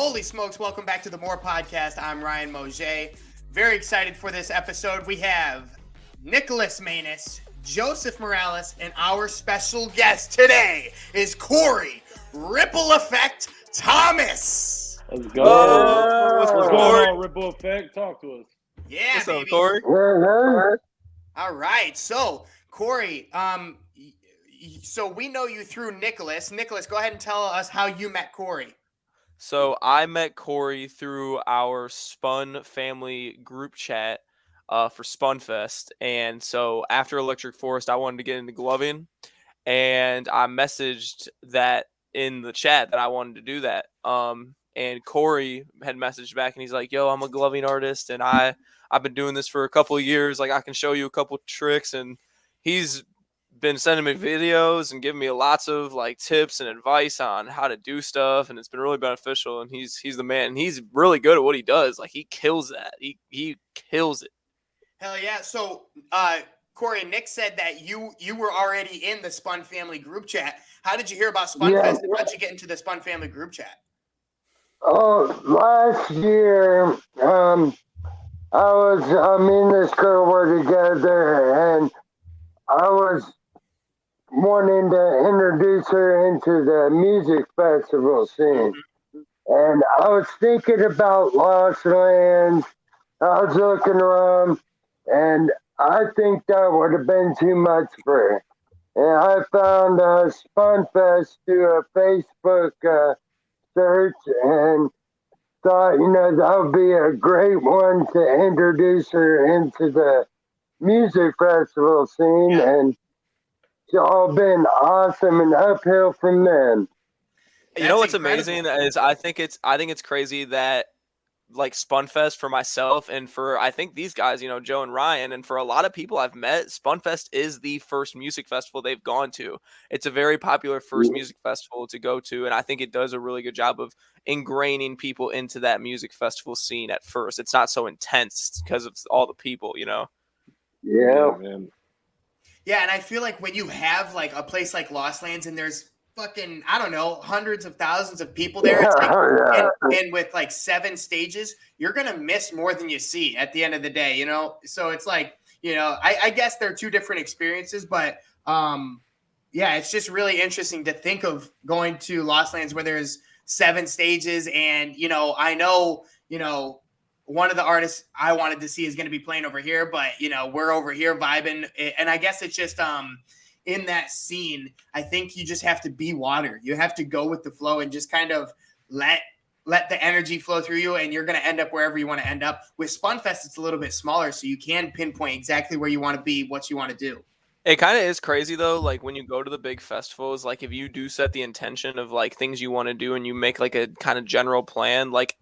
Holy smokes, welcome back to the MMMORE podcast. I'm Ryan Mosier. Very excited for this episode. We have Nicholas Manus, Joseph Morales, and our special guest today is Corey Ripple Effect Thomas. Let's go. What's What's going going on? on, Ripple Effect? Talk to us. Yeah, What's baby. up, Corey? All right, so Corey, so we know you through Nicholas. Nicholas, go ahead and tell us how you met Corey. So I met Corey through our Spun family group chat for Spunfest. And so after Electric Forest, I wanted to get into gloving. And I messaged that in the chat that I wanted to do that. And Corey had messaged back and he's like, yo, I'm a gloving artist and I've been doing this for a couple of years. Like I can show you a couple tricks. And he's been sending me videos and giving me lots of like tips and advice on how to do stuff, and it's been really beneficial. And he's the man, and he's really good at what he does. Like he kills that. He kills it. Hell yeah. So Corey and Nick said that you were already in the Spun family group chat. How did you hear about Spunfest? And how did you get into the Spun family group chat? Oh, last year, me and this girl were together, and I was wanting to introduce her into the music festival scene. And I was thinking about Lost Lands. I was looking around, and I think that would have been too much for her. And I found Spunfest through a Facebook search and thought, that would be a great one to introduce her into the music festival scene. Yeah. And it's all been awesome and uphill from then. You know what's incredible. amazing is I think it's crazy that like Spunfest for myself and for I think these guys, Joe and Ryan, and for a lot of people I've met, Spunfest is the first music festival they've gone to. It's a very popular first music festival to go to, and I think it does a really good job of ingraining people into that music festival scene at first. It's not so intense because of all the people, Yeah. man. Yeah, and I feel like when you have like a place like Lost Lands and there's fucking, I don't know, hundreds of thousands of people there, it's like, and with like 7 stages, you're going to miss more than you see at the end of the day, So it's like, I guess they're 2 different experiences, but yeah, it's just really interesting to think of going to Lost Lands where there's 7 stages. And, I know, one of the artists I wanted to see is going to be playing over here, but, we're over here vibing. And I guess it's just in that scene, I think you just have to be water. You have to go with the flow and just kind of let the energy flow through you, and you're going to end up wherever you want to end up. With Spunfest, it's a little bit smaller, so you can pinpoint exactly where you want to be, what you want to do. It kind of is crazy though, like when you go to the big festivals, like if you do set the intention of like things you want to do and you make like a kind of general plan, like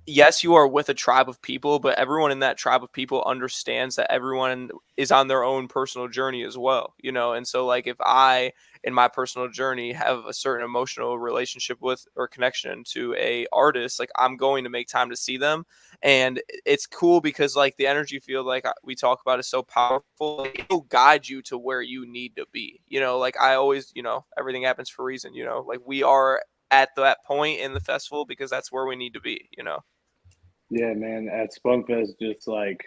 yes, you are with a tribe of people, but everyone in that tribe of people understands that everyone is on their own personal journey as well, And so like if I, in my personal journey, have a certain emotional relationship with or connection to a artist, like I'm going to make time to see them. And it's cool because like the energy field, like we talk about, is so powerful. Like, it will guide you to where you need to be, like I always, everything happens for a reason, like we are at that point in the festival because that's where we need to be, Yeah, man. At Spunfest, just like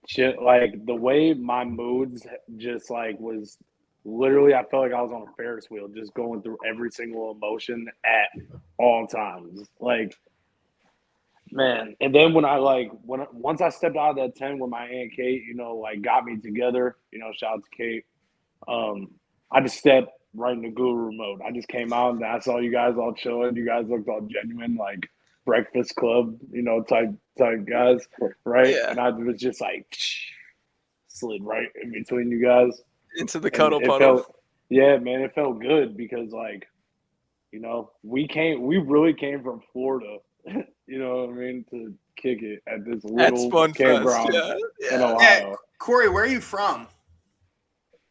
shit, like the way my moods just like was literally, I felt like I was on a Ferris wheel, just going through every single emotion at all times. Like, man. And then when once I stepped out of that tent with my Aunt Kate, like got me together, shout out to Kate. I just stepped right into guru mode. I just came out and I saw you guys all chilling. You guys looked all genuine, like Breakfast Club, type guys, right? Yeah. And I was just like slid right in between you guys into the cuddle it puddle. Yeah, man, it felt good because like, we really came from Florida, you know what I mean, to kick it at this little campground in Ohio. Yeah. Corey, where are you from?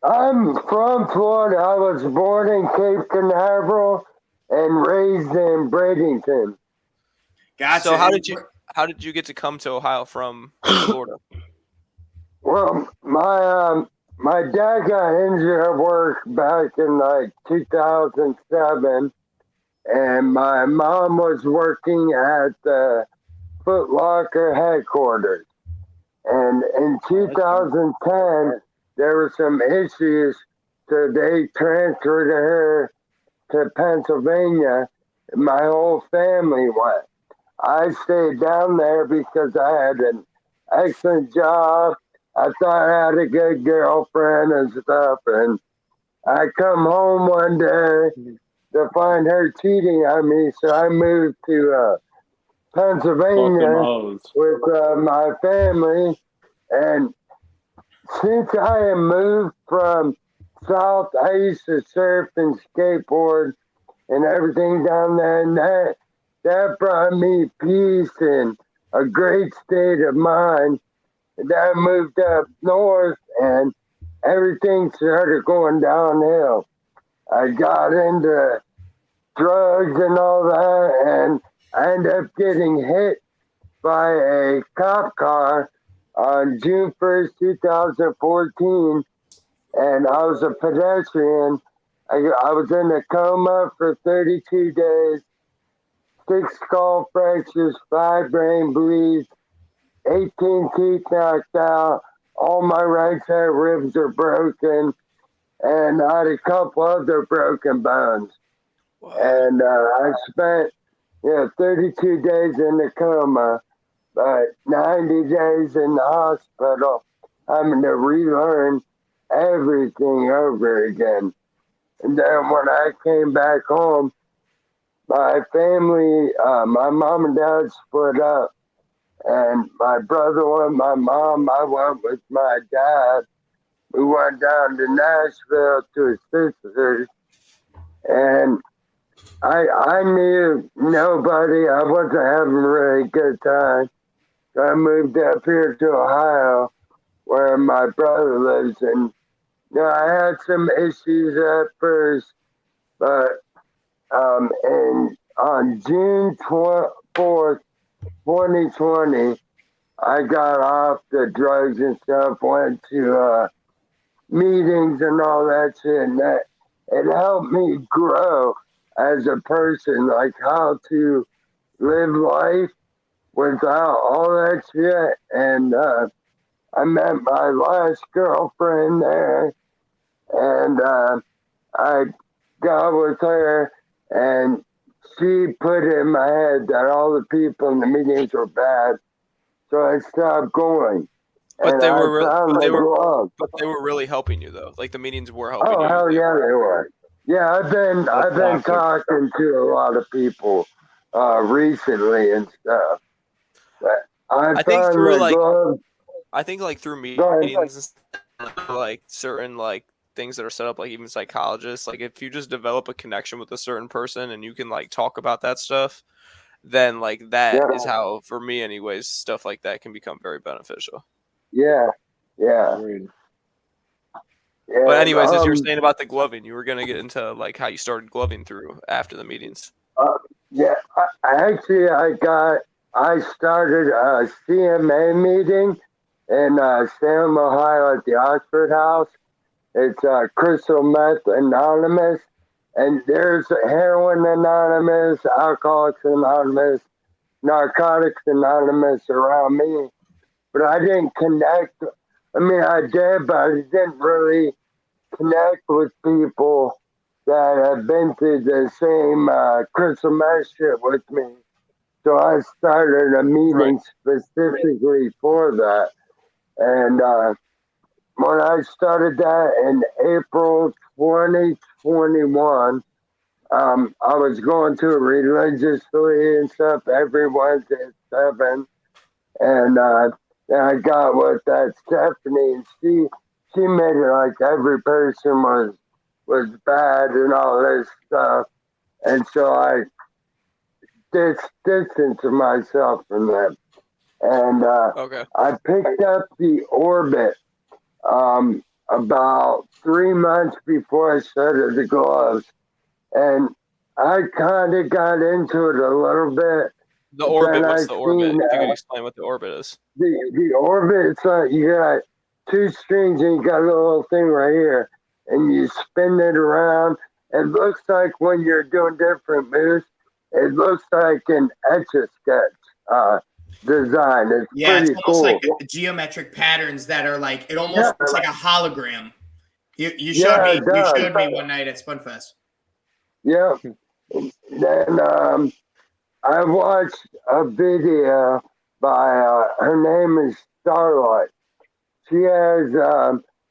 I'm from Florida. I was born in Cape Canaveral and raised in Bradenton. Gotcha. So how did you get to come to Ohio from Florida? Well, my dad got injured at work back in like 2007, and my mom was working at the Foot Locker headquarters. And in 2010, there were some issues, so they transferred her to Pennsylvania. My whole family went. I stayed down there because I had an excellent job. I thought I had a good girlfriend and stuff. And I come home one day to find her cheating on me, so I moved to Pennsylvania with my family. And since I have moved from South, I used to surf and skateboard and everything down there, and that brought me peace and a great state of mind. And I moved up north, and everything started going downhill. I got into drugs and all that, and I ended up getting hit by a cop car on June 1st, 2014, and I was a pedestrian. I was in a coma for 32 days, 6 skull fractures, 5 brain bleeds, 18 teeth knocked out. All my right side ribs are broken, and I had a couple other broken bones. Wow. And I spent 32 days in the coma, but 90 days in the hospital, having to relearn everything over again. And then when I came back home, my family, my mom and dad split up. And my brother went with my mom, I went with my dad. We went down to Nashville to his sister's. And I knew nobody. I wasn't having a really good time. So I moved up here to Ohio, where my brother lives. And I had some issues at first, but and on June 4th, 2020, I got off the drugs and stuff, went to meetings and all that shit, and that it helped me grow as a person, like how to live life without all that shit. And I met my last girlfriend there, and I got with her, and she put it in my head that all the people in the meetings were bad, so I stopped going. But they were really helping you though. Like the meetings were helping you. Oh hell yeah, they were. Yeah, I've been talking to a lot of people recently and stuff. But I think through through meetings and like certain like things that are set up, like even psychologists, like if you just develop a connection with a certain person and you can like talk about that stuff, then like that is how, for me anyways, stuff like that can become very beneficial. Yeah. But anyways, as you were saying about the gloving, you were gonna get into like how you started gloving through after the meetings. I started a CMA meeting in Salem, Ohio at the Oxford House. It's Crystal Meth Anonymous, and there's Heroin Anonymous, Alcoholics Anonymous, Narcotics Anonymous around me. But I didn't connect. I mean, I did, but I didn't really connect with people that have been through the same crystal meth shit with me. So I started a meeting specifically for that. And when I started that in April 2021, I was going to religiously and stuff every Wednesday at 7. And then I got with that Stephanie, and she made it like every person was bad and all this stuff. And so I distanced myself from them. And I picked up the Orbit about 3 months before I started the gloves. And I kind of got into it a little bit. The Orbit, what's the Orbit? If you can explain what the Orbit is. The Orbit, it's like you got 2 strings and you got a little thing right here. And you spin it around it looks like when you're doing different moves, it looks like an Etch-a-Sketch design. It's Yeah, it's pretty almost cool. like geometric patterns that are like it Yeah, almost looks like a hologram. You showed yeah, me it does. one night at Spunfest. Yeah. Then I watched a video by her name is Starlight. She has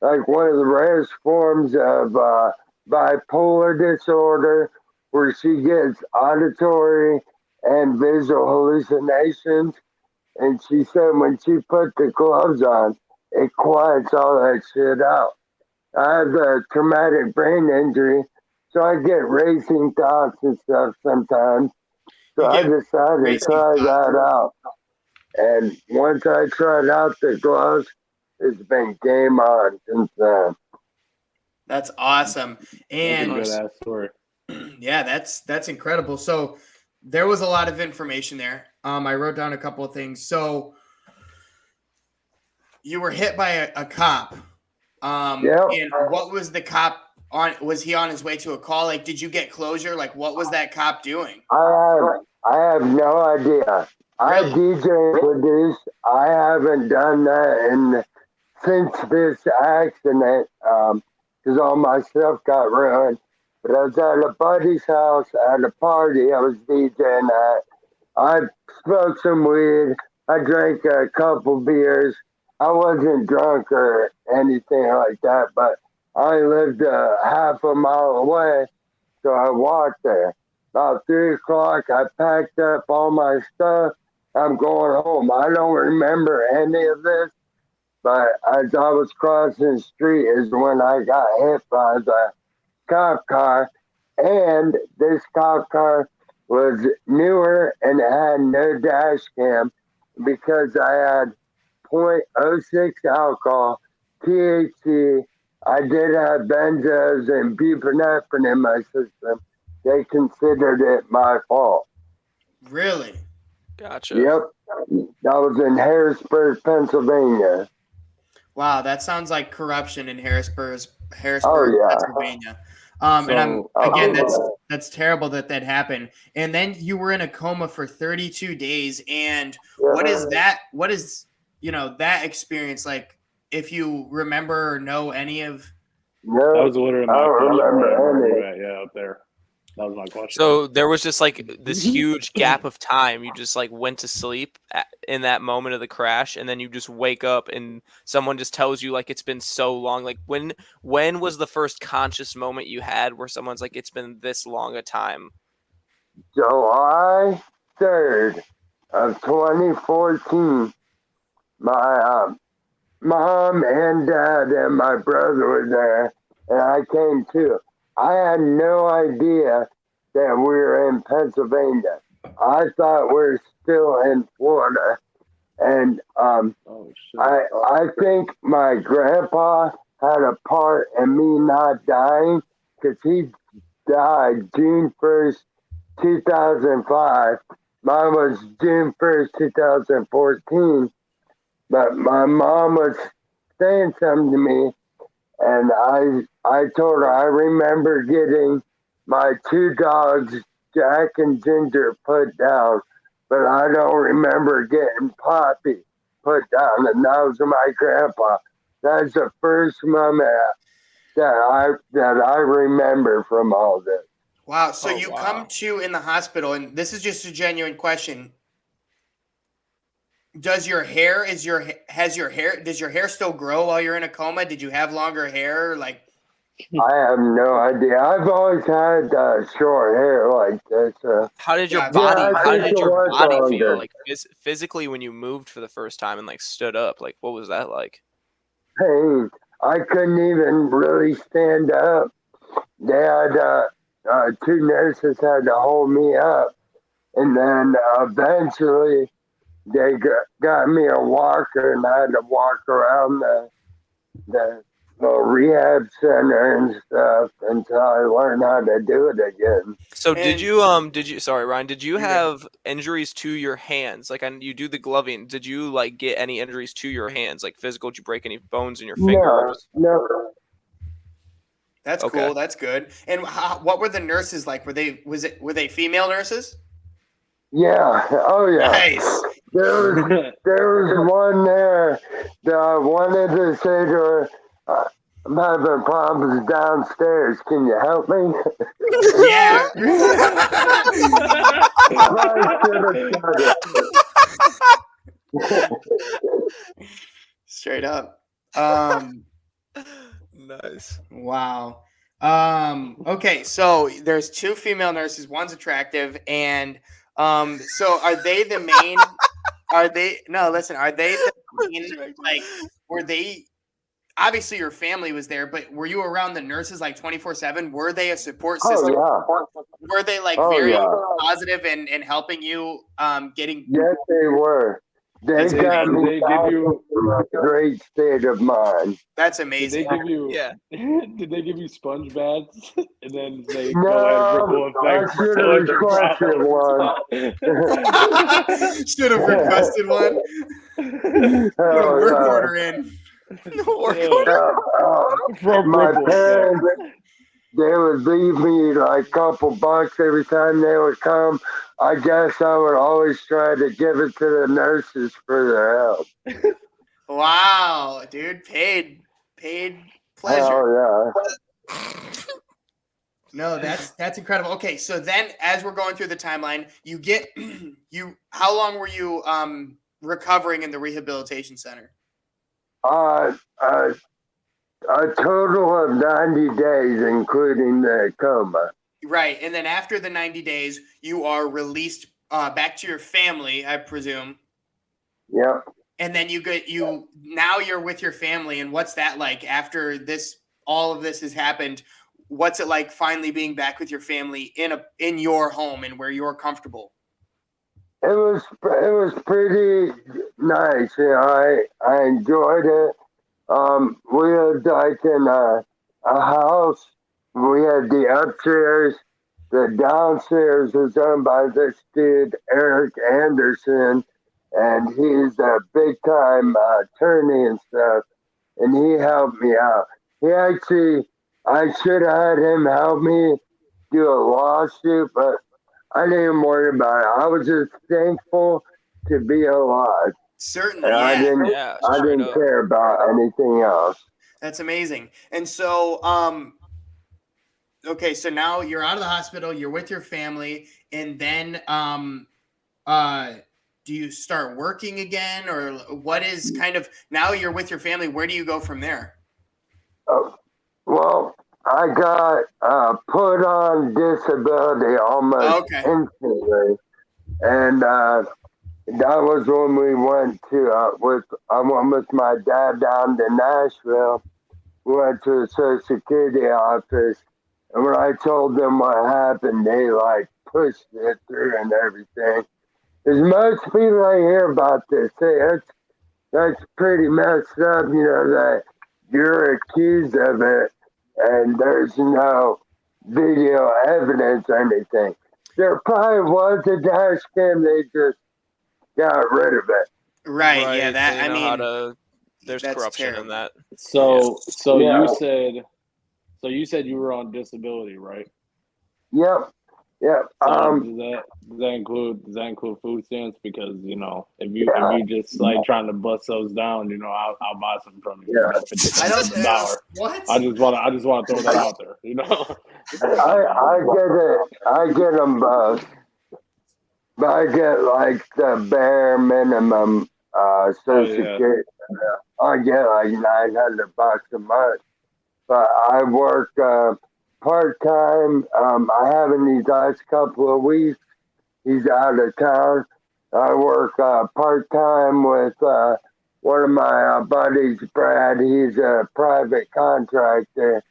like one of the rarest forms of bipolar disorder where she gets auditory and visual hallucinations. And she said when she put the gloves on, it quiets all that shit out. I have a traumatic brain injury, so I get racing thoughts and stuff sometimes. So You I get decided to racing try thoughts. that out. And once I tried out the gloves, it's been game on since then. That's awesome. That's a And good ass story. yeah, that's incredible. So there was a lot of information there. I wrote down a couple of things. So you were hit by a cop. Yep. And what was the cop on? Was he on his way to a call? Like, did you get closure? Like, what was that cop doing? I have no idea. I Really? DJ and produce. I haven't done that since this accident because all my stuff got ruined. But I was at a buddy's house at a party I was DJing at. I smoked some weed. I drank a couple beers. I wasn't drunk or anything like that, but I lived half a mile away, so I walked there. About 3 o'clock, I packed up all my stuff. I'm going home. I don't remember any of this, but as I was crossing the street is when I got hit by the cop car, and this cop car was newer and it had no dash cam because I had .06 alcohol, THC. I did have benzos and buprenorphine in my system. They considered it my fault. Really? Gotcha. Yep, that was in Harrisburg, Pennsylvania. Wow, that sounds like corruption in Harrisburg, Oh yeah. Pennsylvania. And I'm So again, that's terrible that happened. And then you were in a coma for 32 days. And what is that? What is that experience like? If you remember or know any of? No, that was literally I my don't question. remember Where any. you at? Yeah, up there. That was my question. So there was just like this huge gap of time. You just like went to sleep in that moment of the crash, and then you just wake up, and someone just tells you like it's been so long. Like when was the first conscious moment you had where someone's like it's been this long a time? July 3rd of 2014. My mom and dad and my brother were there, and I came too. I had no idea that we were in Pennsylvania. I thought we were still in Florida, and Oh shit. I think my grandpa had a part in me not dying because he died June 1st, 2005. Mine was June 1st, 2014. But my mom was saying something to me, and I told her I remember getting my two dogs, Jack and Ginger, put down, but I don't remember getting Poppy put down, and that was my grandpa. That's the first moment that I remember from all this. Wow. So Oh, you wow. come to in the hospital, and this is just a genuine question. Does your hair does your hair still grow while you're in a coma? Did you have longer hair? Like, I have no idea. I've always had short hair like this. How did your Gotcha. body? Yeah, I How think did it your was body longer. feel? Like physically when you moved for the first time and like stood up? Like what was that like? Pain. I couldn't even really stand up. They had two nurses had to hold me up, and then eventually they got me a walker, and I had to walk around the rehab center and stuff until I learned how to do it again. So And- did you sorry Ryan, did you You're good. have injuries to your hands? Like you do the gloving. Did you like get any injuries to your hands? Like physical, did you break any bones in your No, fingers? no. That's Okay. cool. That's good. And what were the nurses like? Were they female nurses? Yeah. Oh yeah. Nice. There was one there that I wanted to say to her, I'm having problems downstairs. Can you help me? Yeah. I should have said it. Straight up. Nice. Wow. Okay, so there's two female nurses, one's attractive, and so are they the main are they no, listen, are they the main, like, were they obviously your family was there, but were you around the nurses like 24/7? Were they a support system? Oh Were they like yeah. Oh very yeah. positive and helping you getting Yes, they were. They That's got amazing. me They give you- in a great state of mind. That's Did amazing. they give you? Yeah. Did they give you sponge baths and then say No, go ahead ripple I effect should have electric requested one. Should have requested one. Put a Oh, work yeah. order in. Work Yeah. order. From My ripple parents, they would leave me like a couple bucks every time they would come. I guess I would always try to give it to the nurses for their help. Wow, dude, paid pleasure. Hell yeah. No, that's incredible. Okay, so then as we're going through the timeline, you get how long were you recovering in the rehabilitation center? A total of 90 days, including the coma. Right, and then after the 90 days, you are released back to your family, I presume. Yep. And then now you're with your family, and what's that like after all of this has happened? What's it like finally being back with your family in your home and where you're comfortable? It was pretty nice. You know, I enjoyed it. We lived like in a house. We had the upstairs. The downstairs was owned by this dude, Eric Anderson, and he's a big time attorney and stuff. And he helped me out. I should have had him help me do a lawsuit, but I didn't worry about it. I was just thankful to be alive. Certainly, And yeah. I didn't care about anything else. That's amazing. And so, okay, so now you're out of the hospital, you're with your family, and then, do you start working again, or what is kind of now you're with your family? Where do you go from there? Well, I got put on disability almost instantly, and that was when we went to I went with my dad down to Nashville. We went to the Social Security office, and when I told them what happened, they like pushed it through and everything. Because most people I hear about this say that's pretty messed up, you know, that you're accused of it and there's no video evidence or anything. There probably was a dash cam, they just got rid of it. Right. Yeah. That I mean, there's corruption terrible. in that. So Yeah. you said you were on disability, right? Yep. Yep. Does that include food stamps? Because you know, if you just like trying to bust those down, you know, I'll buy some from you. Yeah. I don't $50 a dollar. What? I just want to throw that out there. You know, I get them both, but I get like the bare minimum Social Security. I get like $900 a month, but I work part time. I haven't these last couple of weeks. He's out of town. I work part time with one of my buddies, Brad. He's a private contractor,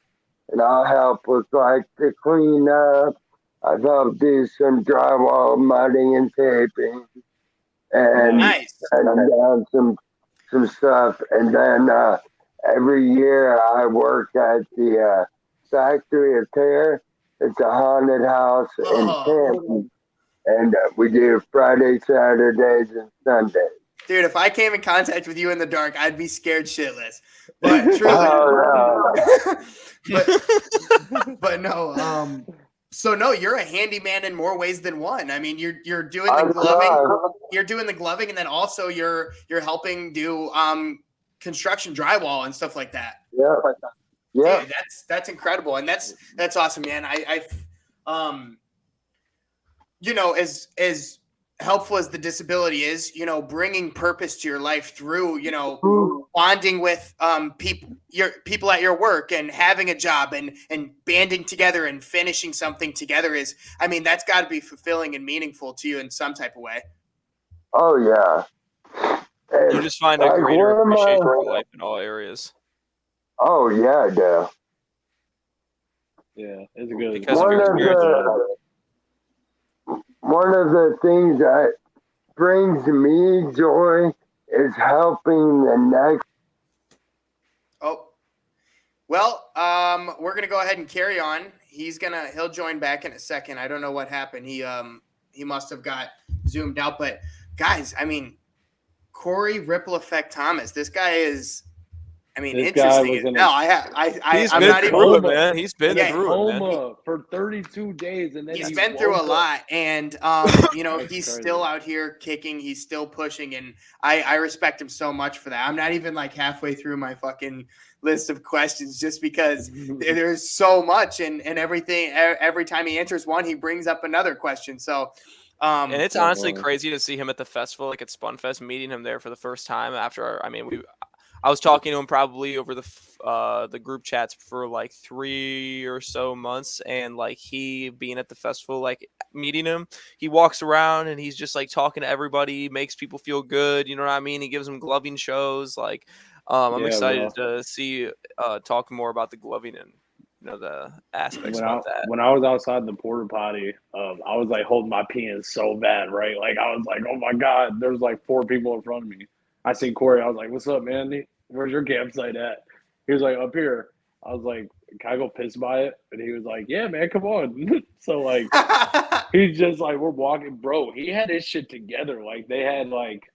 and I'll help with like the cleanup. I've helped do some drywall mudding and taping, and Nice. and done some stuff. And then every year I work at the Factory of Terror. It's a haunted house in Tampa, and we do Friday, Saturdays, and Sundays. Dude, if I came in contact with you in the dark, I'd be scared shitless. But truly, but no, so no, you're a handyman in more ways than one. I mean, you're doing the gloving, and then also you're helping do construction drywall and stuff like that. Yeah. Yeah. Dude, that's incredible, and that's awesome, man. As helpful as the disability is, bringing purpose to your life through, bonding with people at your work and having a job and banding together and finishing something together is, I mean, that's got to be fulfilling and meaningful to you in some type of way. Oh yeah. You just find a greater appreciation for life in all areas. Oh yeah, dude. Yeah, it's good. Because of your experience. One of the things that brings me joy is helping the next. Oh, well, we're going to go ahead and carry on. He'll join back in a second. I don't know what happened. He must have got zoomed out, but guys, I mean, Corey Ripple Effect Thomas, this guy is, I mean, this interesting. I'm not even through it, man. He's been through it, man. For 32 days, and then he's been through a lot, and he's still out here kicking. He's still pushing, and I respect him so much for that. I'm not even like halfway through my fucking list of questions just because there's so much and everything. Every time he answers one, he brings up another question. So. And it's honestly crazy to see him at the festival, like at Spunfest, meeting him there for the first time after. I was talking to him probably over the group chats for like 3 or so months, and like he being at the festival, like meeting him, he walks around and he's just like talking to everybody, makes people feel good. You know what I mean? He gives them gloving shows. Like, I'm excited to see talk more about the gloving and the aspects about that. When I was outside the porta potty, I was like holding my penis so bad, right? Like I was like, oh my god, there's like 4 people in front of me. I seen Corey. I was like, what's up, man? Where's your campsite at? He was like, up here. I was like, can I go piss by it? And he was like, yeah, man, come on. So like, he's just like, we're walking, bro. He had his shit together. Like they had like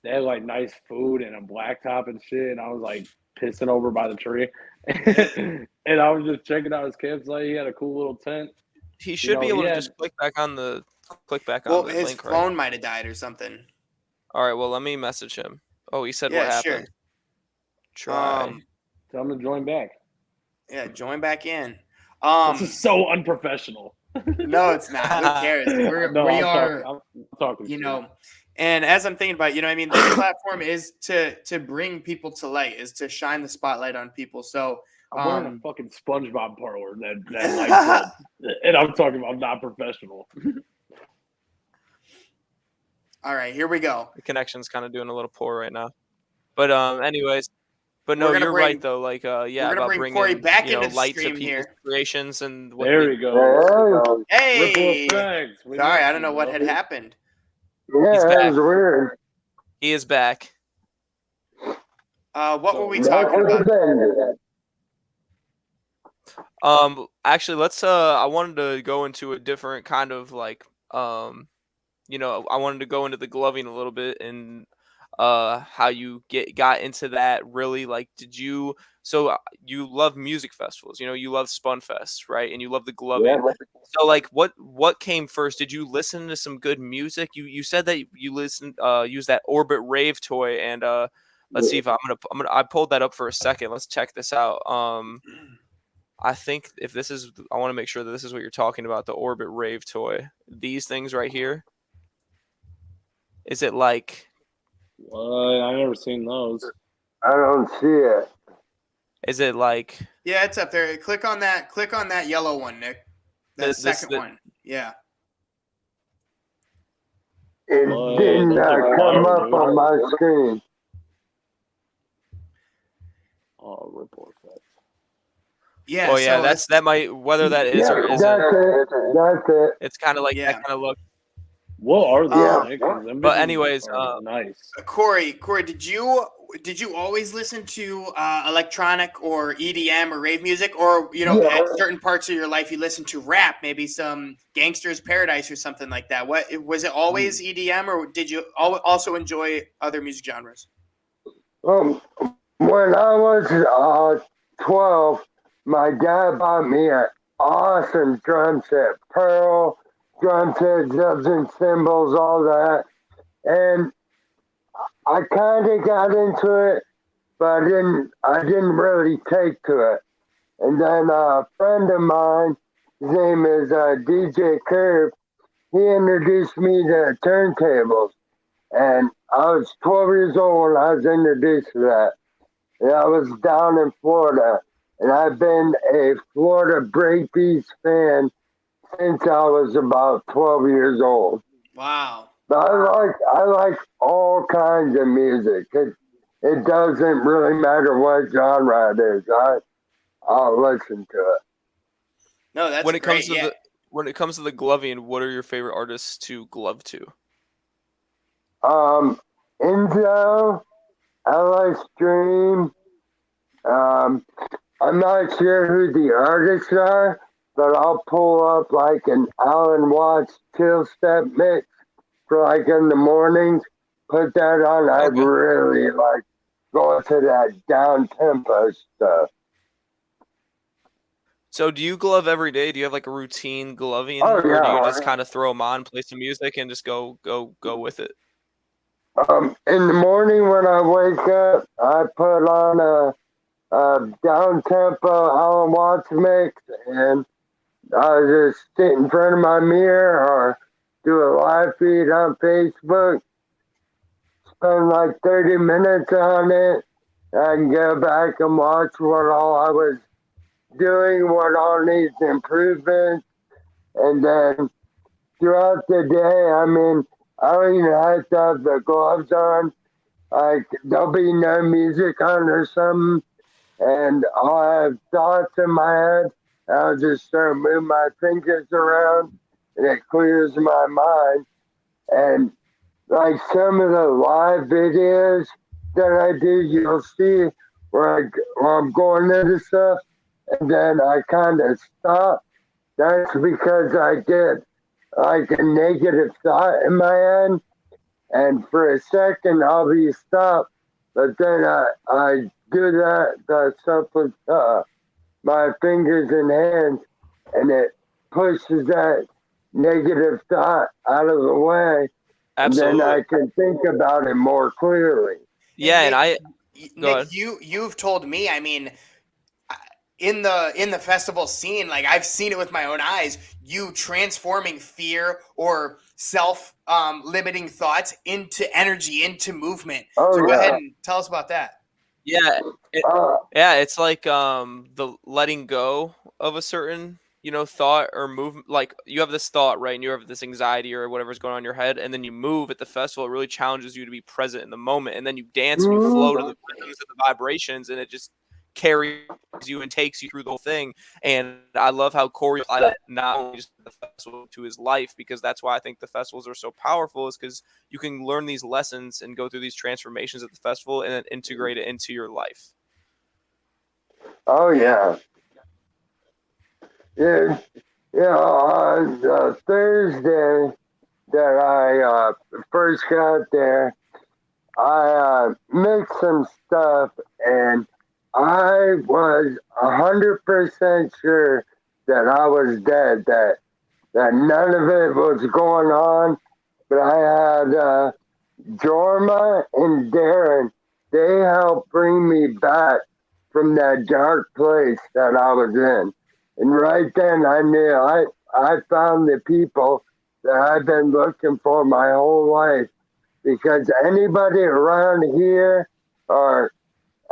nice food and a blacktop and shit. And I was like pissing over by the tree. And I was just checking out his campsite. He had a cool little tent. He should be able to just click back on the link. Well, his phone might have died or something. All right, well, let me message him. Oh, he said what happened. Sure. Try. Tell him to join back. Yeah, join back in. This is so unprofessional. No, it's not. Who cares? I'm talking, and as I'm thinking about, I mean, this platform is to bring people to light, is to shine the spotlight on people. So I'm wearing a fucking SpongeBob parlor that lights up, and I'm talking about not professional. All right, here we go. The connection's kind of doing a little poor right now, but anyways, but no, you're right though. Like about bringing Corey back into light the to people's here. creations and there we go. Hey, sorry, I don't know what had happened. Yeah, that was weird. He is back. What were we talking about? Actually, let's. I wanted to go into a different kind of like, I wanted to go into the gloving a little bit and how you got into that. Really, like, you love music festivals, you love Spunfest, right? And you love the gloving. Yeah. So like what came first? Did you listen to some good music? You said that you listened use that Orbit Rave toy, and let's see if I pulled that up for a second. Let's check this out. I think I want to make sure that this is what you're talking about, the Orbit Rave toy. These things right here. Is it like I've never seen those. I don't see it. Is it like? Yeah, it's up there. Click on that yellow one, Nick. The second one. Yeah. It did not come up on my screen. Oh, Ripple Effect. Yeah. Oh yeah, that might, whether that is or isn't. That's it. It's kind of like that kind of look. What are those, Yeah. Nick? 'Cause them But bitches anyways, are nice. Corey, did you always listen to electronic or EDM or rave music, or Yeah. at certain parts of your life you listen to rap, maybe some Gangster's Paradise or something like that? What was it always EDM, or did you also enjoy other music genres? When I was 12, my dad bought me an awesome drum set, Pearl, drum set, dubs and cymbals, all that. And I kind of got into it, but I didn't really take to it. And then a friend of mine, his name is DJ Curb, he introduced me to turntables. And I was 12 years old when I was introduced to that. And I was down in Florida. And I've been a Florida breakbeats fan since I was about 12 years old. Wow. But I like all kinds of music. It doesn't really matter what genre it is. I'll listen to it. No, that's when it great. comes to the gloving, what are your favorite artists to glove to? Enzo, LS Dream. I'm not sure who the artists are, but I'll pull up like an Alan Watts chill step mix for like in the mornings. Put that on. I Okay. really like going to that down tempo stuff. So do you glove every day? Do you have like a routine gloving, Oh or do you yeah. just kind of throw them on, play some music, and just go with it? In the morning when I wake up, I put on a down tempo Alan Watts mix, and I just sit in front of my mirror or do a live feed on Facebook. Spend like 30 minutes on it. I can go back and watch what all I was doing, what all needs improvement, and then throughout the day, I mean, I don't even have to have the gloves on. Like there'll be no music on or something, and I'll have thoughts in my head. I'll just start moving my fingers around, and it clears my mind. And like some of the live videos that I do, you'll see where I'm going into stuff, and then I kind of stop. That's because I get like a negative thought in my head, and for a second I'll be stopped, but then I do that stuff with my fingers and hands, and it pushes that negative thought out of the way, and then Absolutely. I can think about it more clearly. Yeah, and Nick, go ahead. you've told me. I mean, in the festival scene, like I've seen it with my own eyes, you transforming fear or self limiting thoughts into energy, into movement. Oh So go yeah. ahead and tell us about that. Yeah, Uh, it's like the letting go of a certain thought or movement. Like you have this thought, right, and you have this anxiety or whatever's going on in your head, and then you move at the festival. It really challenges you to be present in the moment, and then you dance and you flow to the rhythms and the vibrations, and it just carries you and takes you through the whole thing. And I love how Corey applied that not only just the festival to his life, because that's why I think the festivals are so powerful, is because you can learn these lessons and go through these transformations at the festival and then integrate it into your life. oh yeah. Yeah. Yeah. On Thursday that I first got there, I mixed some stuff, and I was 100% sure that I was dead. That none of it was going on. But I had Jorma and Darren. They helped bring me back from that dark place that I was in. And right then I knew I found the people that I've been looking for my whole life, because anybody around here or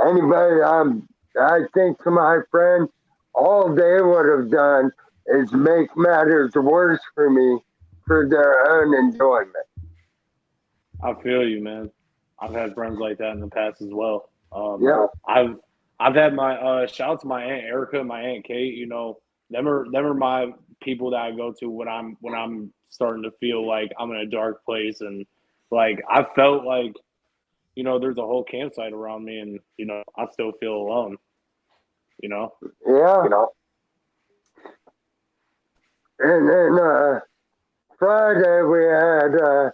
anybody I think to my friend, all they would have done is make matters worse for me for their own enjoyment. I feel you, man. I've had friends like that in the past as well. Yeah. I've had my shout out to my aunt Erica and my aunt Kate. You know, them are my people that I go to when I'm starting to feel like I'm in a dark place, and like I felt like, you know, there's a whole campsite around me, and you know, I still feel alone. You know. Yeah. And then Friday we had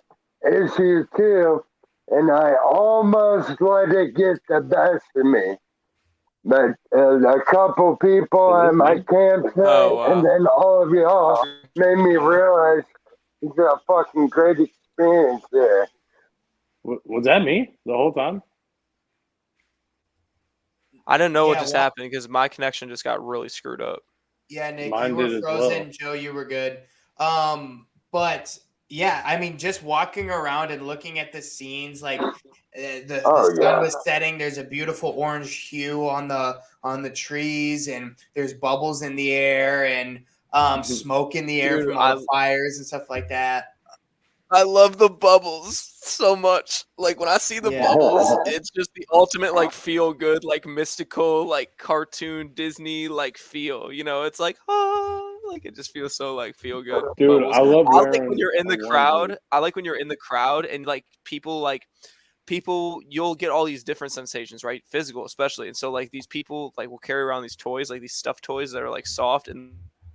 issue 2, and I almost let it get the best of me. But a couple people at my campsite, and then all of y'all made me realize it's a fucking great experience there. Was that me the whole time? I didn't know what just happened because my connection just got really screwed up. Yeah, Nick, Mine you were did as frozen. well. Joe, you were good. But yeah, I mean, just walking around and looking at the scenes, like the sun was setting. There's a beautiful orange hue on the trees, and there's bubbles in the air, and smoke in the air from all the fires and stuff like that. I love the bubbles so much. Like when I see the bubbles, it's just the ultimate like feel good, like mystical, like cartoon Disney like feel. You know, it's like like it just feels so like feel good. Dude, bubbles. I love I like wearing when you're in the a crowd. onesie. I like when you're in the crowd and like people you'll get all these different sensations, right? Physical especially. And so like these people like will carry around these toys, like these stuffed toys that are like soft and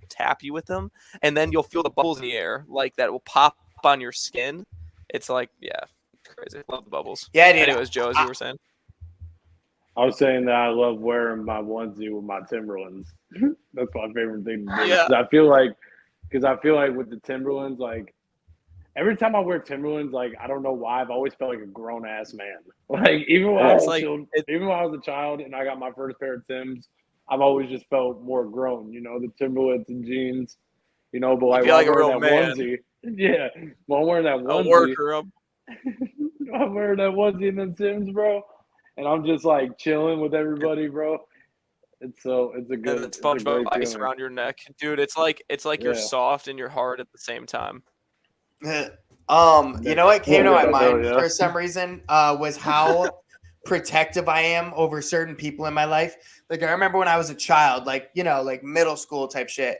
tap you with them, and then you'll feel the bubbles in the air like that will pop on your skin. It's like, yeah, it's crazy. Love the bubbles. Yeah, dude. Anyways, Joe, as you were saying. I was saying that I love wearing my onesie with my Timberlands. That's my favorite thing to do. Yeah. I feel like with the Timberlands, like every time I wear Timberlands, like I don't know why, I've always felt like a grown ass man. Like even when I was a child and I got my first pair of Timbs, I've always just felt more grown. You know, the Timberlands and jeans. You know, but like feel while like I'm a wearing real that man. onesie, yeah, while I'm wearing that A onesie, worker. I'm wearing that onesie and them Timbs, bro, and I'm just like chilling with everybody, bro. It's a good, And the it's a SpongeBob great ice feeling. around your neck, dude. It's like you're soft and you're hard at the same time. You know what came to my mind for some reason was how protective I am over certain people in my life. Like I remember when I was a child, like you know, like middle school type shit.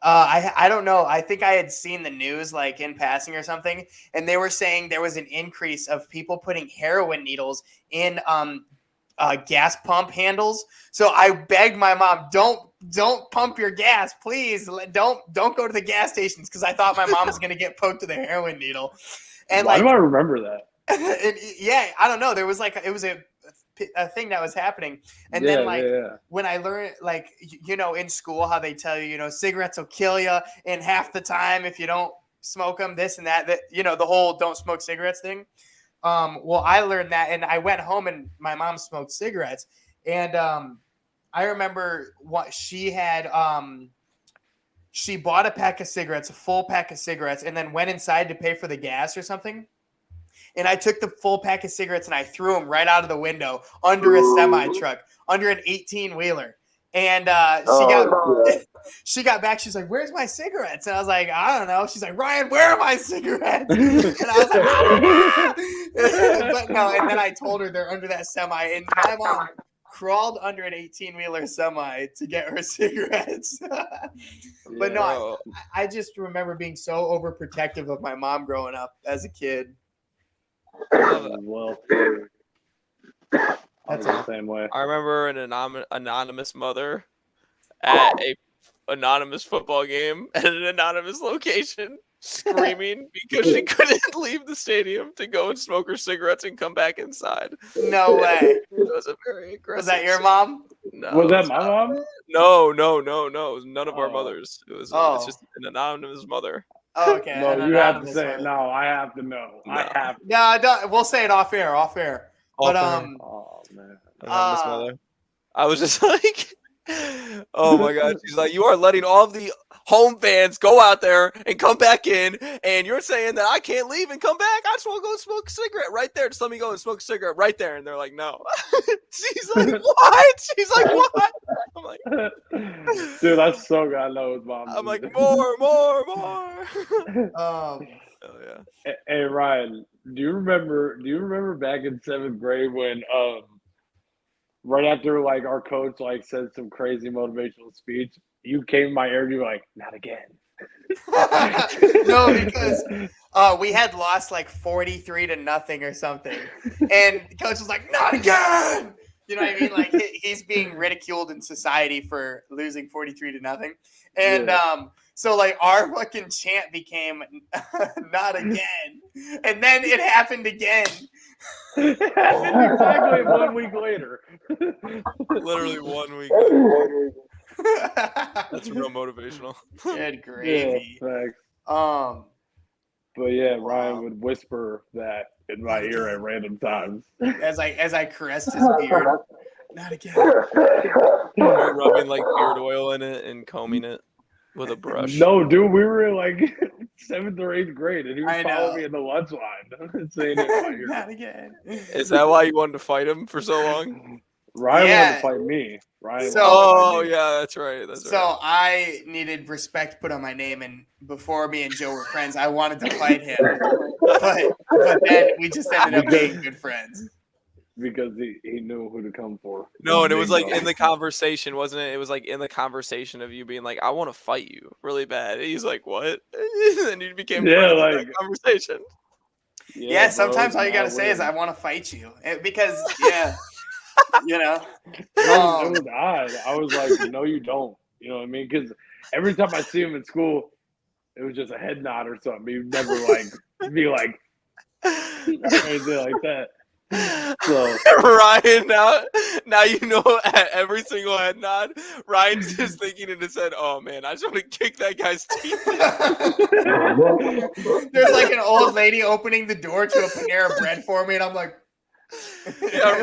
I don't know. I think I had seen the news like in passing or something, and they were saying there was an increase of people putting heroin needles in gas pump handles. So I begged my mom, don't pump your gas, please. Don't go to the gas stations because I thought my mom was gonna get poked with a heroin needle. And why like, do I remember that? yeah, I don't know. There was like it was a thing that was happening, and then like when I learned, like you know, in school how they tell you, you know, cigarettes will kill you in half the time if you don't smoke them, this and that. That you know, the whole don't smoke cigarettes thing. Well, I learned that, and I went home, and my mom smoked cigarettes, and I remember what she had. She bought a pack of cigarettes, a full pack of cigarettes, and then went inside to pay for the gas or something. And I took the full pack of cigarettes and I threw them right out of the window under a semi truck, under an 18-wheeler. And she got back. She's like, "Where's my cigarettes?" And I was like, "I don't know." She's like, "Ryan, where are my cigarettes?" And I was like, "But no." And then I told her they're under that semi. And my mom crawled under an 18-wheeler semi to get her cigarettes. But no, I just remember being so overprotective of my mom growing up as a kid. Well, that's the same way. I remember an anonymous mother at a anonymous football game at an anonymous location screaming because she couldn't leave the stadium to go and smoke her cigarettes and come back inside. No way. It was a very aggressive. Was that your mom? No. Was that my mom? No. It was none of our mothers. It was it's just an anonymous mother. Oh, okay. No, you have to say it. No, I have to know. No. I have to. No, don't, we'll say it off air. But oh man, anonymous mother. I was just like, oh my god. She's like, you are letting all of the home fans go out there and come back in, and you're saying that I can't leave and come back. I just want to go smoke a cigarette right there. Just let me go and smoke a cigarette right there. And they're like, no. She's like, what? She's like, what? I'm like, dude, that's so good. I know his mom. I'm like, more. Oh yeah. Hey Ryan, do you remember back in 7th grade when right after like our coach like said some crazy motivational speech, you came in my ear and you were like, not again. No, because we had lost like 43-0 or something, and the coach was like, "Not again." You know what I mean? Like he's being ridiculed in society for losing 43-0, and so like our fucking chant became "Not again," and then it happened again. Exactly 1 week later. Literally 1 week later. That's real motivational. Good gravy. Yeah, facts. But yeah, Wow. Ryan would whisper that in my ear at random times. As I caressed his beard. Not again. Rubbing like beard oil in it and combing it with a brush. No, dude, we were in like 7th or 8th grade, and he was I know. following me in the lunch line, saying it in my ear. Not again. Is that why you wanted to fight him for so long? Ryan Yeah. wanted to fight me. Yeah, that's right. So I needed respect put on my name, and before me and Joe were friends, I wanted to fight him, but then we just ended up being good friends. Because he knew who to come for. No, and it was like in the conversation, wasn't it? It was like in the conversation of you being like, "I want to fight you really bad." And he's like, "What?" And you became friends in that conversation. Yeah, sometimes all you gotta say is, "I want to fight you," because you know. It was odd. I was like, "No, you don't." You know what I mean? Because every time I see him in school, it was just a head nod or something. He'd never like be like anything like that. So Ryan, now you know at every single head nod, Ryan's just thinking in his head, "Oh man, I just want to kick that guy's teeth." There's like an old lady opening the door to a Panera Bread for me, and I'm like, yeah,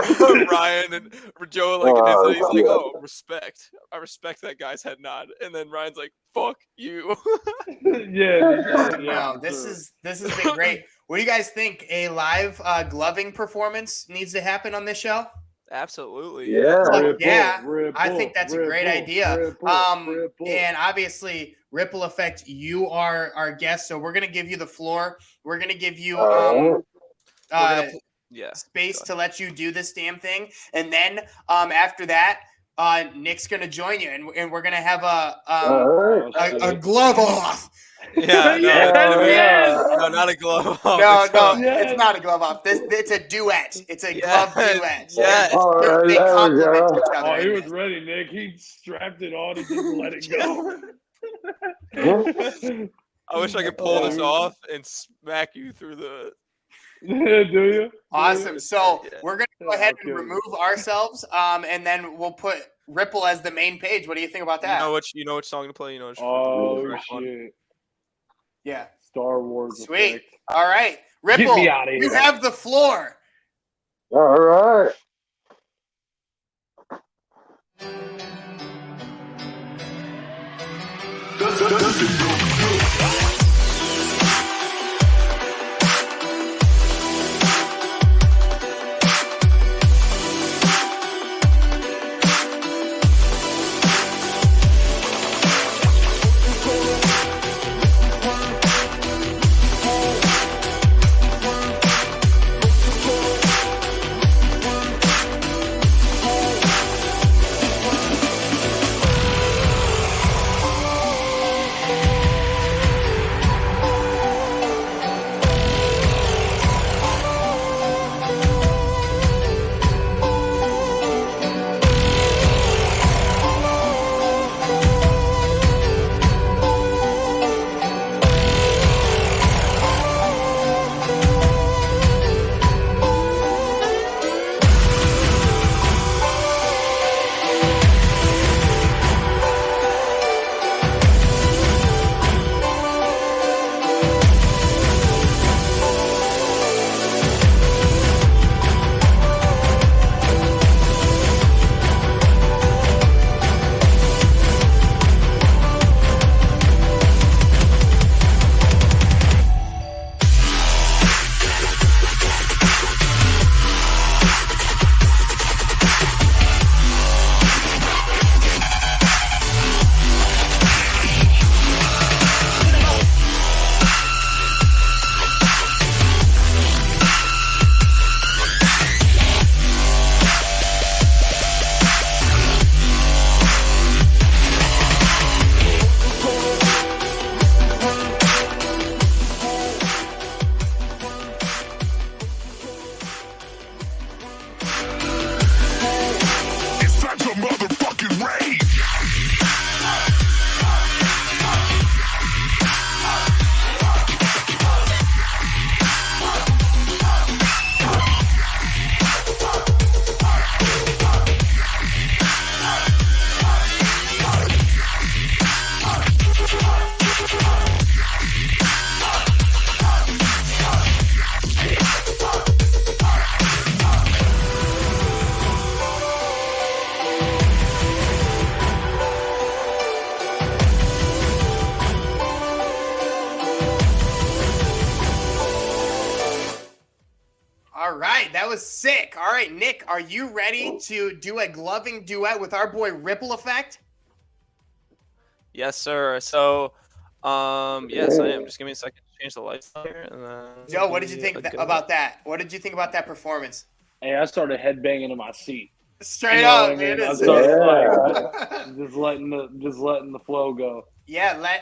Ryan and Joe like he's like, "Oh, respect. I respect that guy's head nod," and then Ryan's like, "Fuck you." Wow, this has been great. What do you guys think? A live gloving performance needs to happen on this show? Absolutely. Yeah. I think that's a great idea. And obviously, Ripple Effect, you are our guest, so we're gonna give you the floor. We're gonna give you space to let you do this damn thing, and then after that, Nick's gonna join you, and we're gonna have a glove off. Yeah, no, not a glove off. No, it's not a glove off. It's a duet. It's a glove duet. Yeah. They complement each other. Oh, he was ready, Nick. He strapped it on and just let it go. I wish I could pull this off and smack you through the. Do you? Awesome. So we're gonna go ahead and remove ourselves, and then we'll put Ripple as the main page. What do you think about that? You know which song to play. Oh shit. Yeah. Star Wars. Sweet. Effect. All right, Ripple. Get me out of here. You have the floor. All right. All right, that was sick. All right, Nick, are you ready to do a gloving duet with our boy Ripple Effect? Yes, sir. So, yes, I am. Just give me a second to change the lights here. And then Joe, what did you think about that? What did you think about that performance? Hey, I started headbanging in my seat. Straight You know up, what I mean? man. I started just letting the flow go. Yeah,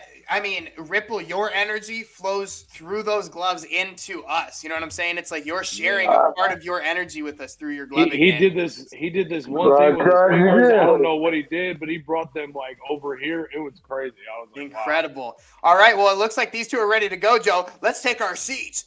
Ripple, your energy flows through those gloves into us. You know what I'm saying? It's like you're sharing a part of your energy with us through your gloving. He did this one thing with his fingers. I don't know what he did, but he brought them like over here. It was crazy. I was like, incredible. Wow. All right, well, it looks like these two are ready to go, Joe. Let's take our seats.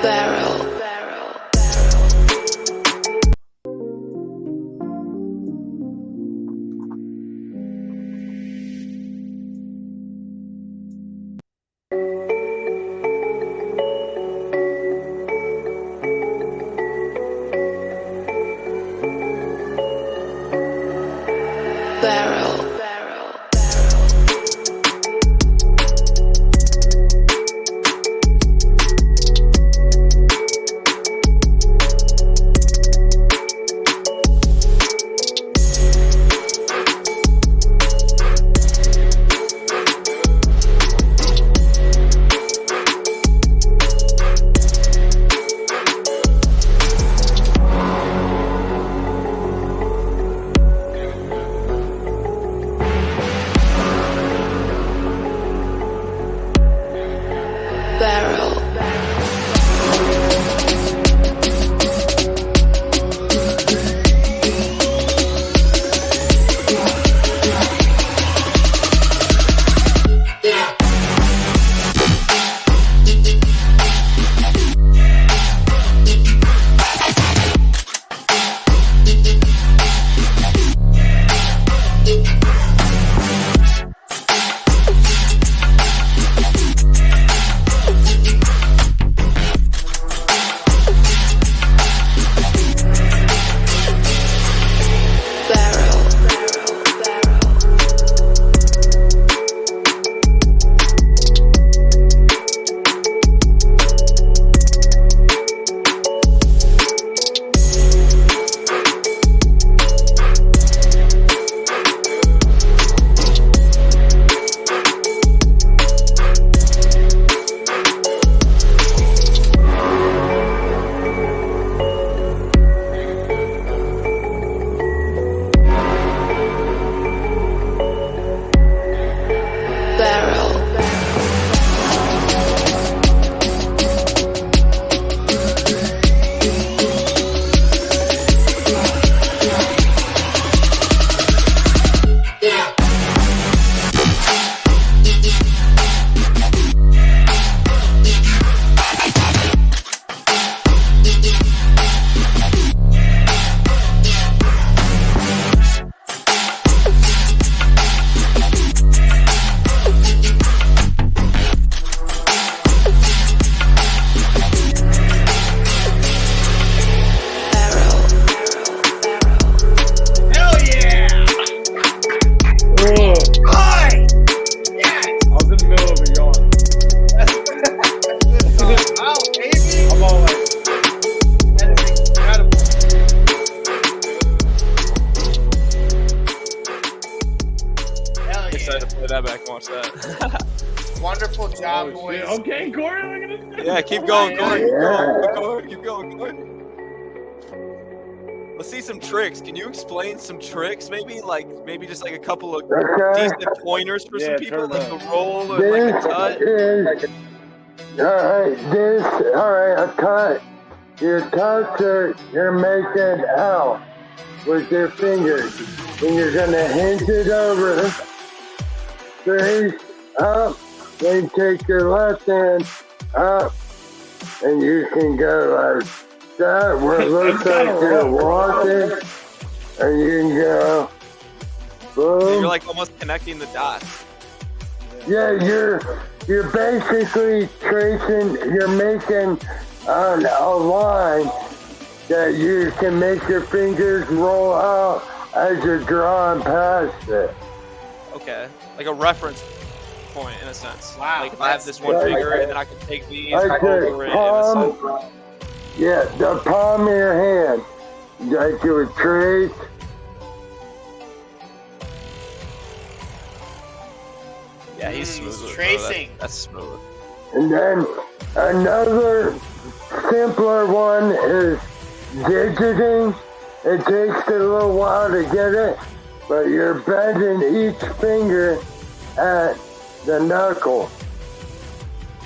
Barrel. Wonderful job, boys. Okay, Corey, look at this. Yeah, keep going, Corey. Keep going, Corey. Let's see some tricks. Can you explain some tricks? Maybe just like a couple of decent pointers for some people, like the roll or like a cut. A cut. Your cuts you're making out with your fingers, and you're gonna hinge it over, straight up. Then take your left hand up, and you can go like that, where it looks like you're walking, and you can go boom. You're like almost connecting the dots. Yeah, you're basically tracing. You're making a line that you can make your fingers roll out as you're drawing past it. Okay, like a reference point in a sense. Wow, Like if I have this one that's- finger and then I can take these Like over it. In a sense. the palm of your hand. Like you would trace. Yeah, he's smooth. He's with it, tracing. That's smooth. And then another simpler one is digiting. It takes a little while to get it, but you're bending each finger at the knuckle.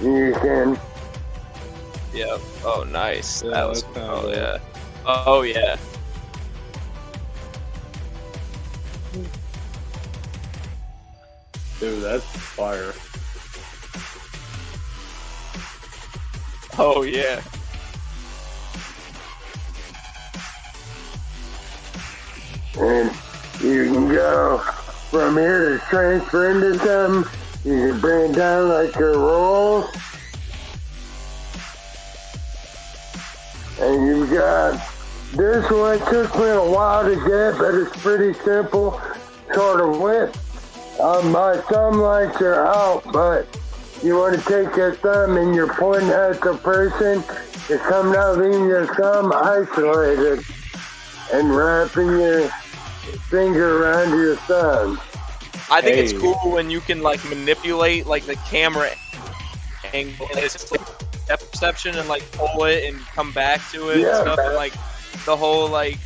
You can. Yeah. Oh, nice. Yeah, That was. that's kinda Oh dope. yeah. Oh yeah. Dude, that's fire. Oh yeah. And you can go from here to transfer into something. You can bring it down like your rolls. And you've got this one. Took me a while to get, but it's pretty simple. Sort of width. My thumb lights are out, but you want to take your thumb and you're pointing at the person. You're coming out, leaving your thumb isolated and wrapping your finger around your thumb. I think it's Hey. cool when you can like manipulate like the camera angle. And it's just like depth perception and like pull it and come back to it Yeah. and stuff. And like the whole like.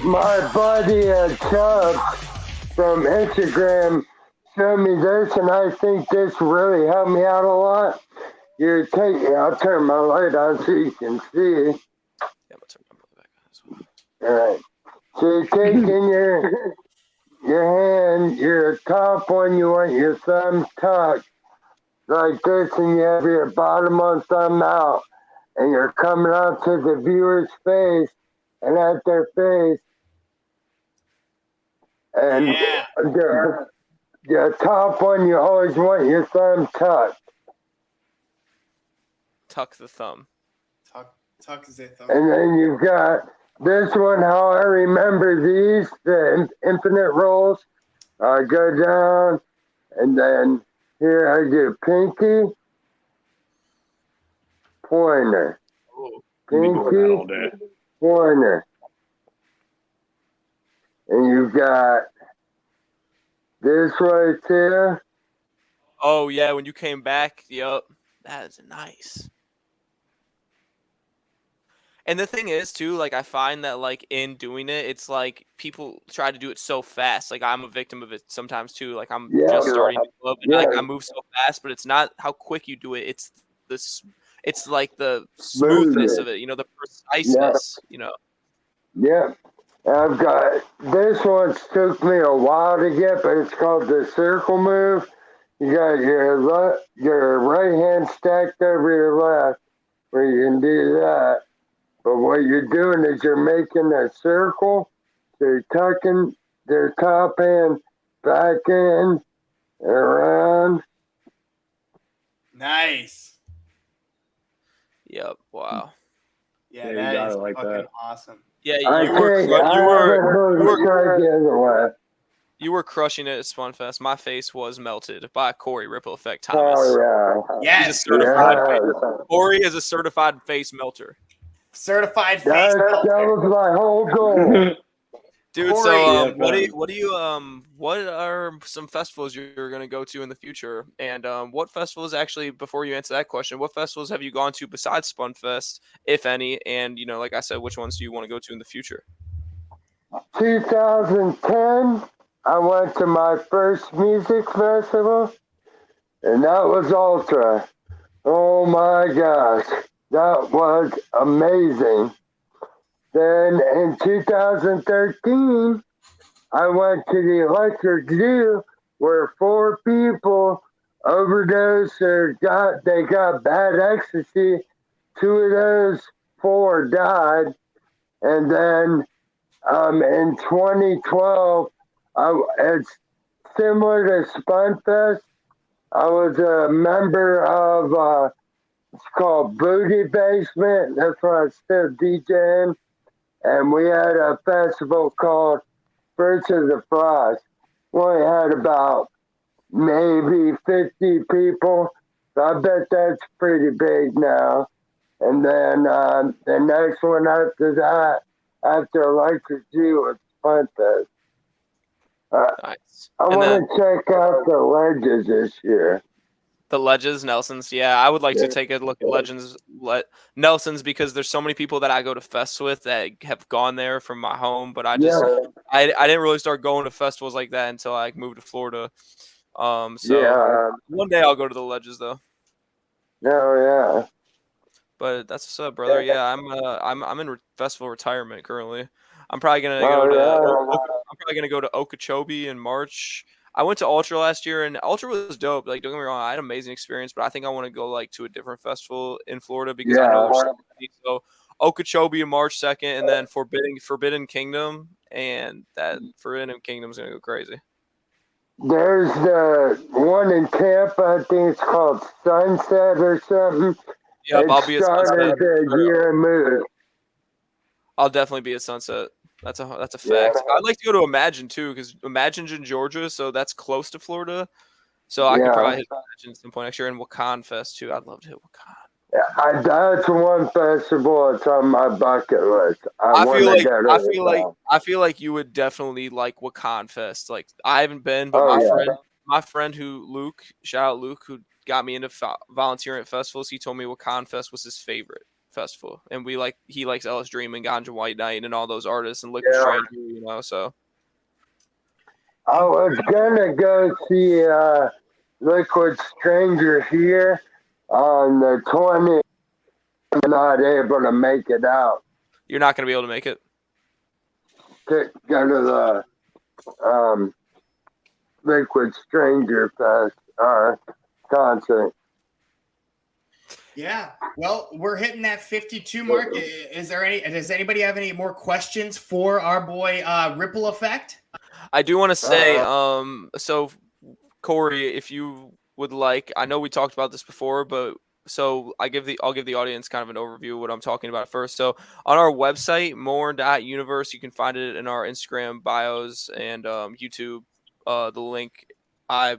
My buddy Chubb from Instagram showed me this, and I think this really helped me out a lot. You're taking. I'll turn my light on so you can see. Yeah, let's remember that as well. All right. So you're taking your hand, your top one, you want your thumb tucked like this, and you have your bottom one thumb out, and you're coming up to the viewer's face and at their face. And Yeah. the top one, you always want your thumb tucked. Tuck the thumb. Tuck is it though. And then you've got this one, how I remember these, the infinite rolls. I go down, and then here I do pinky, pointer, Ooh. We've been doing that all pinky, day. pointer. And you've got this right here. Oh yeah, when you came back, yup, that is nice. And the thing is too, like I find that like in doing it, it's like people try to do it so fast. Like I'm a victim of it sometimes too. Like I'm Yeah. just starting to club and like Yeah. I move so fast, but it's not how quick you do it. It's this. It's like the smoothness of it. You know, the preciseness. You know. Yeah. I've got this one took me a while to get, but it's called the circle move. You got your right hand stacked over your left, where you can do that. But what you're doing is you're making a circle. So you're tucking their top hand back in and around. Nice. Yep. Wow. Yeah, Yeah, you that got is it like fucking that. awesome. Yeah, I you were think cru- I you were haven't heard you were it try the other way. you were crushing it at Spunfest. My face was melted by Corey Ripple Effect Thomas. Oh, yeah. He's a Yes. certified. Yeah. Corey is a certified face melter. Certified face That melter. was my whole goal. Dude, Corey, so yeah, what are some festivals you're gonna go to in the future? And what festivals actually, before you answer that question, what festivals have you gone to besides Spunfest, if any? And you know, like I said, which ones do you want to go to in the future? 2010, I went to my first music festival, and that was Ultra. Oh my gosh, that was amazing. Then in 2013, I went to the Electric Zoo where 4 people overdosed or they got bad ecstasy. 2 of those 4 died. And then in 2012, it's similar to Spunfest. I was a member of It's called Booty Basement. That's where I still DJing. And we had a festival called First of the Frost. We only had about maybe 50 people. So I bet that's pretty big now. And then the next one after that, after Alexis G, was Fun Fest. Nice. I And then want to check out the Ledges this year. the Legends, Nelsons. Yeah, I would like to take a look at Legends, Nelsons, because there's so many people that I go to fests with that have gone there from my home, but I didn't really start going to festivals like that until I moved to Florida. So one day I'll go to the Ledges though. Yeah. But that's what's up, brother. Yeah, I'm in festival retirement currently. I'm probably gonna go to Okeechobee in March. I went to Ultra last year, and Ultra was dope. Like, don't get me wrong, I had an amazing experience, but I think I want to go like to a different festival in Florida because I know there's so many. So Okeechobee in March 2nd, and then Forbidden Kingdom, and that Forbidden Kingdom's gonna go crazy. There's the one in Tampa. I think it's called Sunset or something. Yep, I'll be at Sunset. Year move. I'll definitely be at Sunset. That's a fact. Yeah. I'd like to go to Imagine too, because Imagine's in Georgia, so that's close to Florida. So I could probably hit Imagine at some point next year, and Wakan Fest too. I'd love to hit Wakan. Yeah, that's one festival that's on my bucket list. I feel like you would definitely like Wakan Fest. Like I haven't been, but my friend Luke, shout out Luke, who got me into volunteering at festivals. He told me Wakan Fest was his favorite festival, and he likes Ellis Dream and Ganja White Knight and all those artists and Liquid Stranger, So I was gonna go see Liquid Stranger here on the 20th. I'm not able to make it out. You're not gonna be able to make it. To go to the Liquid Stranger Fest concert. Yeah. Well, we're hitting that 52 mark. Does anybody have any more questions for our boy Ripple Effect? I do want to say, so Corey, if you would like, I know we talked about this before, but so I'll give the audience kind of an overview of what I'm talking about first. So on our website, more.universe, you can find it in our Instagram bios and YouTube. The link, I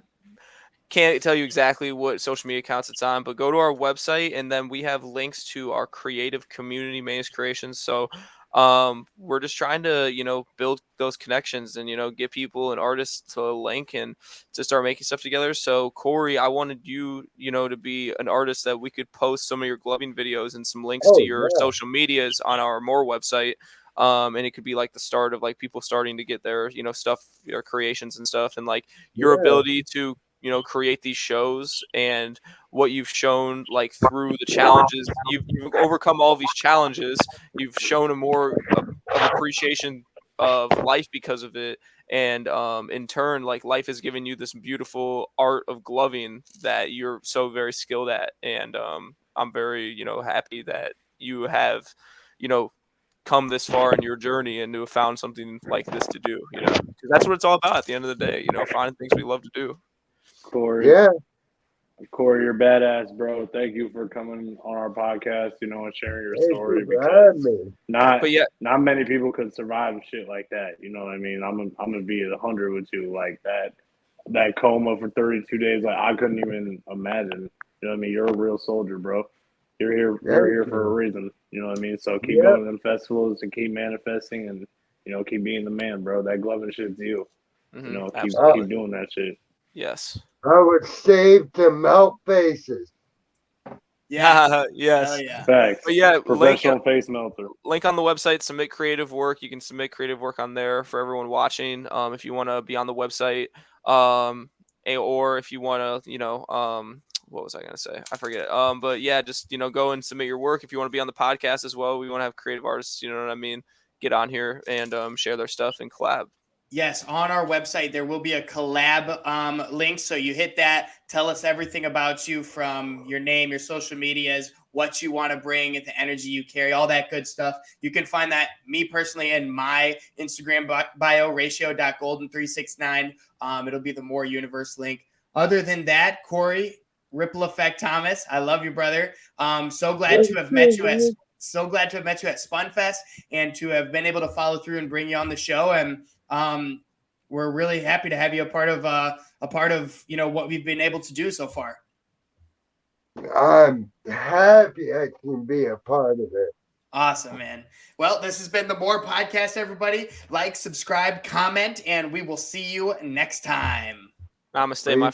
can't tell you exactly what social media accounts it's on, but go to our website, and then we have links to our creative community Manus Creations. So we're just trying to build those connections and get people and artists to link and to start making stuff together. So Corey, I wanted you to be an artist that we could post some of your gloving videos and some links to your social medias on our More website. And it could be like the start of like people starting to get their stuff, their creations and stuff, and like your ability to create these shows and what you've shown like through the challenges. You've overcome all these challenges. You've shown a more of appreciation of life because of it. And in turn, like life has given you this beautiful art of gloving that you're so very skilled at. And I'm very, happy that you have, come this far in your journey and to have found something like this to do, because that's what it's all about at the end of the day, finding things we love to do. Corey, you're badass, bro. Thank you for coming on our podcast, and sharing your story, because not many people could survive shit like that. You know what I mean? I'm gonna be 100 with you, like that coma for 32 days. Like I couldn't even imagine. You know what I mean? You're a real soldier, bro. You're here for a reason. You know what I mean? So keep going to them festivals and keep manifesting and keep being the man, bro. That gloving shit's you. Mm-hmm. Keep doing that shit. Yes. I would save to melt faces. Yeah. Yes. Yeah. Facts. But yeah, professional face melter. Link on the website. Submit creative work. You can submit creative work on there for everyone watching. If you want to be on the website, or if you want to, what was I gonna say? I forget. But yeah, just go and submit your work. If you want to be on the podcast as well, we want to have creative artists. You know what I mean? Get on here and share their stuff and collab. Yes, on our website, there will be a collab link. So you hit that, tell us everything about you, from your name, your social medias, what you want to bring, the energy you carry, all that good stuff. You can find that, me personally, in my Instagram bio, ratio.golden369. It'll be the More Universe link. Other than that, Corey, Ripple Effect Thomas. I love you, brother. So glad to have met you at Spunfest and to have been able to follow through and bring you on the show. And we're really happy to have you a part of what we've been able to do so far. I'm happy I can be a part of it. Awesome, man. Well, this has been the MMMORE podcast, everybody. Like, subscribe, comment, and we will see you next time. Namaste, my